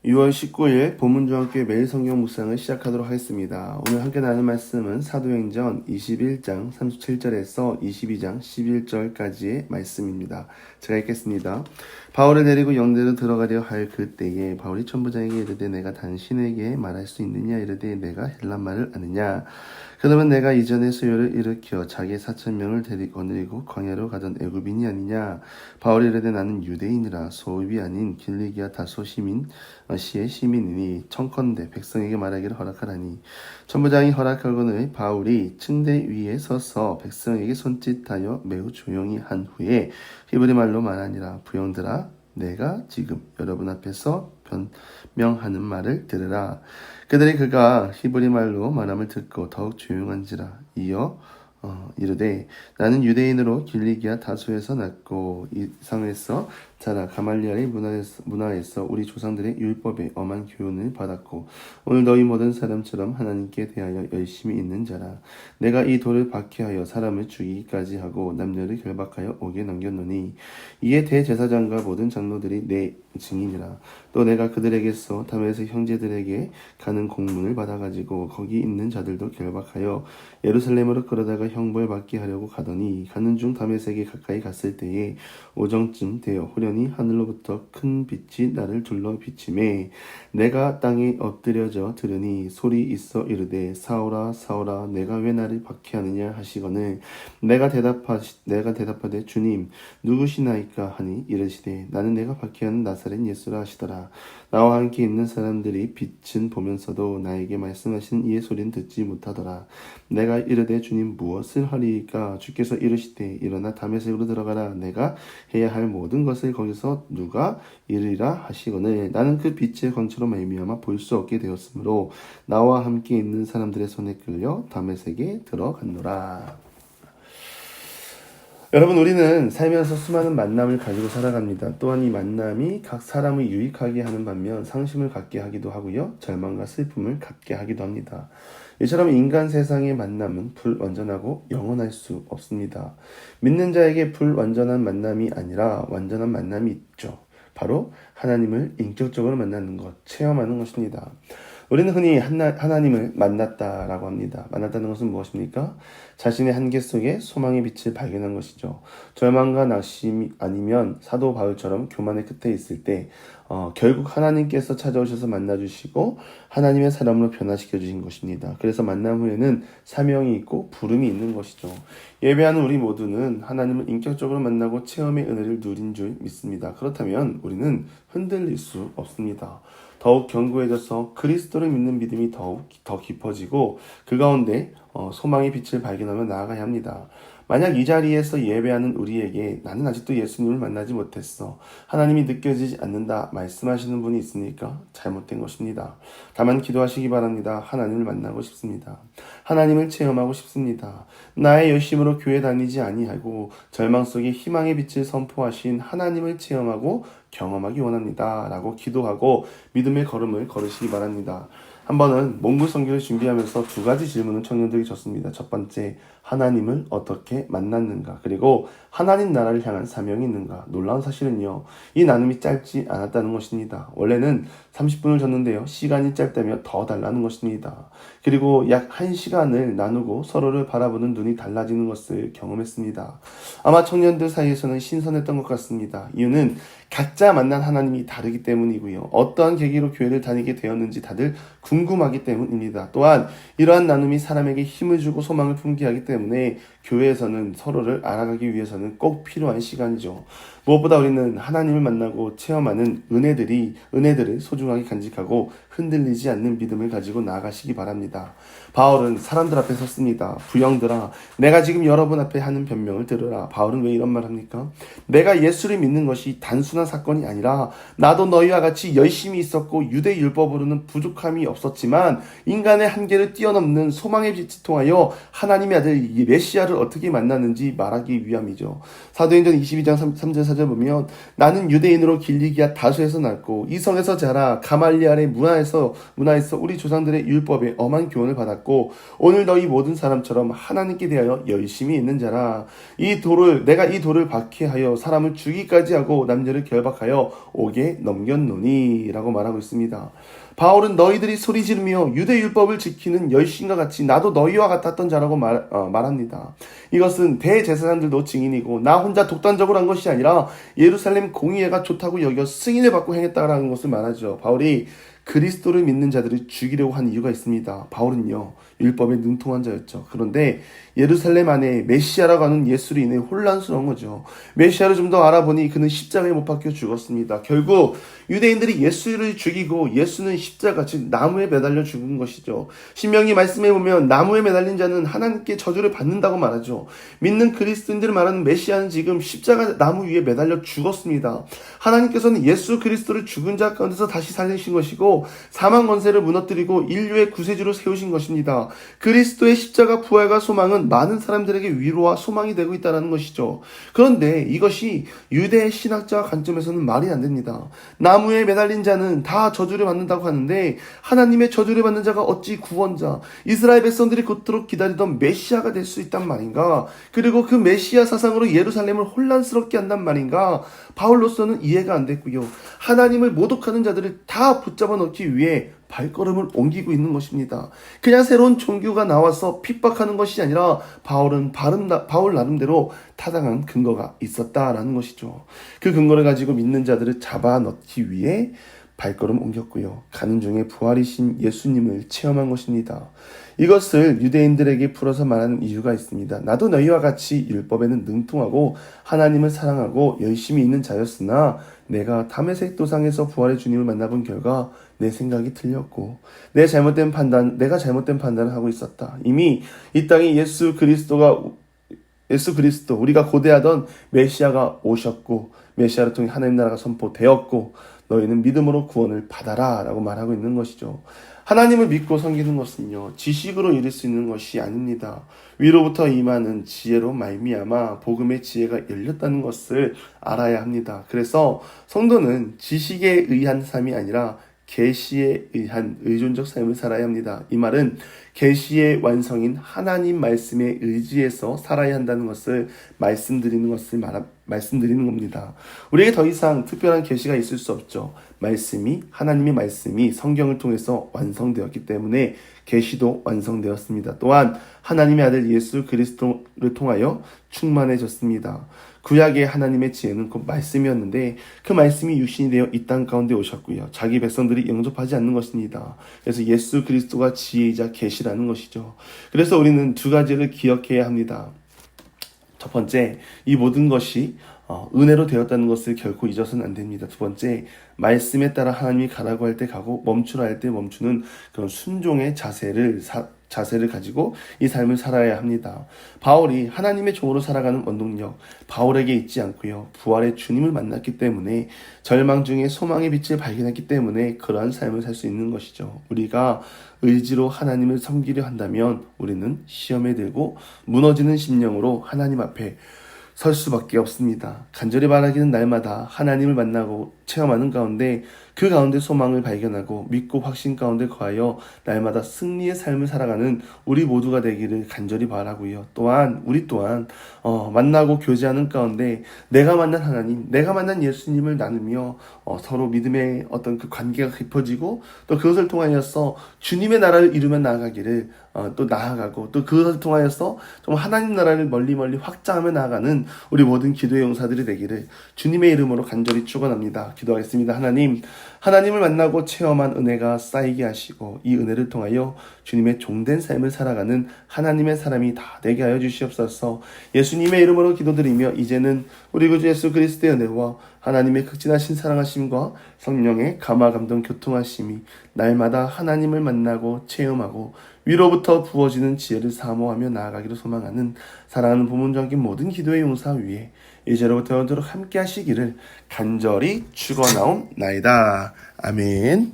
6월 19일 보문중학교의 매일 성경 묵상을 시작하도록 하겠습니다. 오늘 함께 나눌 말씀은 사도행전 21장 37절에서 22장 11절까지의 말씀입니다. 제가 읽겠습니다. 바울을 데리고 영내로 들어가려 할 그때에 바울이 천부장에게 이르되 내가 당신에게 말할 수 있느냐 이르되 내가 헬란 말을 아느냐. 그러면 내가 이전에 수요를 일으켜 자기 4,000명을 데리고 거느리고 광야로 가던 애굽인이 아니냐. 바울이 이르되 나는 유대인이라 소읍이 아닌 길리기아 다소 시의 시민이니 청컨대 백성에게 말하기를 허락하라니. 천부장이 허락하거늘 바울이 층대 위에 서서 백성에게 손짓하여 매우 조용히 한 후에 히브리 말로 말하니라. 부형들아 내가 지금 여러분 앞에서 변명하는 말을 들으라. 그들이 그가 히브리 말로 말함을 듣고 더욱 조용한지라. 이어 이르되 나는 유대인으로 길리기아 다소에서 났고 이 상에서 자라 가말리엘의 문화에서 우리 조상들의 율법에 엄한 교훈을 받았고 오늘 너희 모든 사람처럼 하나님께 대하여 열심히 있는 자라. 내가 이 돌을 박해하여 사람을 죽이기까지 하고 남녀를 결박하여 옥에 남겼노니 이에 대제사장과 모든 장로들이 내 증인이라. 또 내가 그들에게서 다메섹 형제들에게 가는 공문을 받아가지고 거기 있는 자들도 결박하여 예루살렘으로 끌어다가 형벌받게 하려고 가더니 가는 중 다메섹에 가까이 갔을 때에 오정쯤 되어 호련히 하늘로부터 큰 빛이 나를 둘러 비치매 내가 땅에 엎드려져 들으니 소리 있어 이르되 사울아 사울아 내가 왜 나를 박해하느냐 하시거늘 내가 대답하되 주님 누구시나이까 하니 이르시되 나는 내가 박해하는 나사렛 예수라 하시더라. 나와 함께 있는 사람들이 빛은 보면서도 나에게 말씀하시는 이의 소리는 듣지 못하더라. 내가 이르되 주님 무엇을 하리이까. 주께서 이르시되 일어나 다메섹으로 들어가라. 내가 해야 할 모든 것을 거기서 누가 이르리라 하시거늘 나는 그 빛의 광채로 말미암아 볼 수 없게 되었으므로 나와 함께 있는 사람들의 손에 끌려 다메섹에 들어갔노라. 여러분, 우리는 살면서 수많은 만남을 가지고 살아갑니다. 또한 이 만남이 각 사람을 유익하게 하는 반면 상심을 갖게 하기도 하고요, 절망과 슬픔을 갖게 하기도 합니다. 이처럼 인간 세상의 만남은 불완전하고 영원할 수 없습니다. 믿는 자에게 불완전한 만남이 아니라 완전한 만남이 있죠. 바로 하나님을 인격적으로 만나는 것, 체험하는 것입니다. 우리는 흔히 하나님을 만났다라고 합니다. 만났다는 것은 무엇입니까? 자신의 한계 속에 소망의 빛을 발견한 것이죠. 절망과 낙심이 아니면 사도 바울처럼 교만의 끝에 있을 때 결국 하나님께서 찾아오셔서 만나주시고 하나님의 사람으로 변화시켜 주신 것입니다. 그래서 만남 후에는 사명이 있고 부름이 있는 것이죠. 예배하는 우리 모두는 하나님을 인격적으로 만나고 체험의 은혜를 누린 줄 믿습니다. 그렇다면 우리는 흔들릴 수 없습니다. 더욱 견고해져서 그리스도를 믿는 믿음이 더 깊어지고 그 가운데 소망의 빛을 발견하며 나아가야 합니다. 만약 이 자리에서 예배하는 우리에게 나는 아직도 예수님을 만나지 못했어, 하나님이 느껴지지 않는다 말씀하시는 분이 있으니까 잘못된 것입니다. 다만 기도하시기 바랍니다. 하나님을 만나고 싶습니다. 하나님을 체험하고 싶습니다. 나의 열심으로 교회 다니지 아니하고 절망 속에 희망의 빛을 선포하신 하나님을 체험하고 경험하기 원합니다. 라고 기도하고 믿음의 걸음을 걸으시기 바랍니다. 한 번은 몽골 선교를 준비하면서 2가지 질문을 청년들이 줬습니다. 첫 번째, 하나님을 어떻게 만났는가? 그리고 하나님 나라를 향한 사명이 있는가? 놀라운 사실은요, 이 나눔이 짧지 않았다는 것입니다. 원래는 30분을 줬는데요, 시간이 짧다며 더 달라는 것입니다. 그리고 약 1시간을 나누고 서로를 바라보는 눈이 달라지는 것을 경험했습니다. 아마 청년들 사이에서는 신선했던 것 같습니다. 이유는 각자 만난 하나님이 다르기 때문이고요, 어떠한 계기로 교회를 다니게 되었는지 다들 궁금하기 때문입니다. 또한 이러한 나눔이 사람에게 힘을 주고 소망을 품게 하기 때문에 교회에서는 서로를 알아가기 위해서는 꼭 필요한 시간이죠. 무엇보다 우리는 하나님을 만나고 체험하는 은혜들을 소중하게 간직하고 흔들리지 않는 믿음을 가지고 나아가시기 바랍니다. 바울은 사람들 앞에 섰습니다. 부형들아, 내가 지금 여러분 앞에 하는 변명을 들으라. 바울은 왜 이런 말 합니까? 내가 예수를 믿는 것이 단순한 사건이 아니라 나도 너희와 같이 열심히 있었고 유대 율법으로는 부족함이 없었지만 인간의 한계를 뛰어넘는 소망의 빛을 통하여 하나님의 아들 메시아를 어떻게 만났는지 말하기 위함이죠. 것이죠. 사도행전 22장 3절 4절 보면 나는 유대인으로 길리기아 다수에서 났고 이 성에서 자라 가말리알의 문화에서 우리 조상들의 율법에 엄한 교훈을 받았고 오늘 너희 모든 사람처럼 하나님께 대하여 열심히 있는 자라. 내가 이 돌을 박해하여 사람을 죽이기까지 하고 남녀를 결박하여 옥에 넘겼노니 라고 말하고 있습니다. 바울은 너희들이 소리 지르며 유대 율법을 지키는 열심과 같이 나도 너희와 같았던 자라고 말합니다. 이것은 대제사장들도 증인이고 나 혼자 독단적으로 한 것이 아니라 예루살렘 공의회가 좋다고 여겨 승인을 받고 행했다라는 것을 말하죠. 바울이 그리스도를 믿는 자들을 죽이려고 한 이유가 있습니다. 바울은요, 율법에 능통한 자였죠. 그런데 예루살렘 안에 메시아라고 하는 예수로 인해 혼란스러운 거죠. 메시아를 좀 더 알아보니 그는 십자가에 못 박혀 죽었습니다. 결국 유대인들이 예수를 죽이고 예수는 십자가, 즉 나무에 매달려 죽은 것이죠. 신명기 말씀에 보면 나무에 매달린 자는 하나님께 저주를 받는다고 말하죠. 믿는 그리스도인들을 말하는 메시아는 지금 십자가 나무 위에 매달려 죽었습니다. 하나님께서는 예수 그리스도를 죽은 자 가운데서 다시 살리신 것이고 사망 권세를 무너뜨리고 인류의 구세주로 세우신 것입니다. 그리스도의 십자가 부활과 소망은 많은 사람들에게 위로와 소망이 되고 있다는 것이죠. 그런데 이것이 유대 신학자 관점에서는 말이 안 됩니다. 나무에 매달린 자는 다 저주를 받는다고 하는데 하나님의 저주를 받는 자가 어찌 구원자, 이스라엘 백성들이 그토록 기다리던 메시아가 될 수 있단 말인가? 그리고 그 메시아 사상으로 예루살렘을 혼란스럽게 한단 말인가? 바울로서는 이해가 안 됐고요. 하나님을 모독하는 자들을 다 붙잡아 넣기 위해 발걸음을 옮기고 있는 것입니다. 그냥 새로운 종교가 나와서 핍박하는 것이 아니라 바울 나름대로 타당한 근거가 있었다라는 것이죠. 그 근거를 가지고 믿는 자들을 잡아 넣기 위해 발걸음 옮겼고요. 가는 중에 부활이신 예수님을 체험한 것입니다. 이것을 유대인들에게 풀어서 말하는 이유가 있습니다. 나도 너희와 같이 율법에는 능통하고 하나님을 사랑하고 열심히 있는 자였으나 내가 다메섹 도상에서 부활의 주님을 만나본 결과 내 생각이 틀렸고 내가 잘못된 판단을 하고 있었다. 이미 이 땅에 예수 그리스도 우리가 고대하던 메시아가 오셨고 메시아를 통해 하나님 나라가 선포되었고 너희는 믿음으로 구원을 받아라 라고 말하고 있는 것이죠. 하나님을 믿고 섬기는 것은요, 지식으로 이룰 수 있는 것이 아닙니다. 위로부터 임하는 지혜로 말미암아 복음의 지혜가 열렸다는 것을 알아야 합니다. 그래서 성도는 지식에 의한 삶이 아니라 계시에 의한 의존적 삶을 살아야 합니다. 이 말은 계시의 완성인 하나님 말씀에 의지해서 살아야 한다는 것을 말씀드리는 겁니다. 우리에게 더 이상 특별한 계시가 있을 수 없죠. 하나님의 말씀이 성경을 통해서 완성되었기 때문에 계시도 완성되었습니다. 또한 하나님의 아들 예수 그리스도를 통하여 충만해졌습니다. 구약의 하나님의 지혜는 곧 말씀이었는데 그 말씀이 육신이 되어 이 땅 가운데 오셨고요. 자기 백성들이 영접하지 않는 것입니다. 그래서 예수 그리스도가 지혜이자 계시라는 것이죠. 그래서 우리는 두 가지를 기억해야 합니다. 첫 번째, 이 모든 것이 은혜로 되었다는 것을 결코 잊어서는 안 됩니다. 두 번째, 말씀에 따라 하나님이 가라고 할 때 가고 멈추라 할 때 멈추는 그런 순종의 자세를 가지고 이 삶을 살아야 합니다. 바울이 하나님의 종으로 살아가는 원동력, 바울에게 있지 않고요. 부활의 주님을 만났기 때문에 절망 중에 소망의 빛을 발견했기 때문에 그러한 삶을 살 수 있는 것이죠. 우리가 의지로 하나님을 섬기려 한다면 우리는 시험에 들고 무너지는 심령으로 하나님 앞에 설 수밖에 없습니다. 간절히 바라기는 날마다 하나님을 만나고 체험하는 가운데 그 가운데 소망을 발견하고 믿고 확신 가운데 거하여 날마다 승리의 삶을 살아가는 우리 모두가 되기를 간절히 바라고요. 우리 또한 만나고 교제하는 가운데 내가 만난 하나님, 내가 만난 예수님을 나누며 서로 믿음의 어떤 그 관계가 깊어지고 또 그것을 통하여서 주님의 나라를 이루며 나아가기를 또 나아가고 또 그것을 통하여서 좀 하나님 나라를 멀리 확장하며 나아가는 우리 모든 기도의 용사들이 되기를 주님의 이름으로 간절히 축원합니다. 기도하겠습니다. 하나님을 만나고 체험한 은혜가 쌓이게 하시고 이 은혜를 통하여 주님의 종된 삶을 살아가는 하나님의 사람이 다 되게 하여 주시옵소서. 예수님의 이름으로 기도드리며 이제는 우리 구주 예수 그리스도의 은혜와 하나님의 극진하신 사랑하심과 성령의 감화 감동 교통하심이 날마다 하나님을 만나고 체험하고 위로부터 부어지는 지혜를 사모하며 나아가기를 소망하는 사랑하는 부문 적인 모든 기도의 용사 위에 이제로부터 영원토록 함께 하시기를 간절히 축원하옵나이다. 아멘.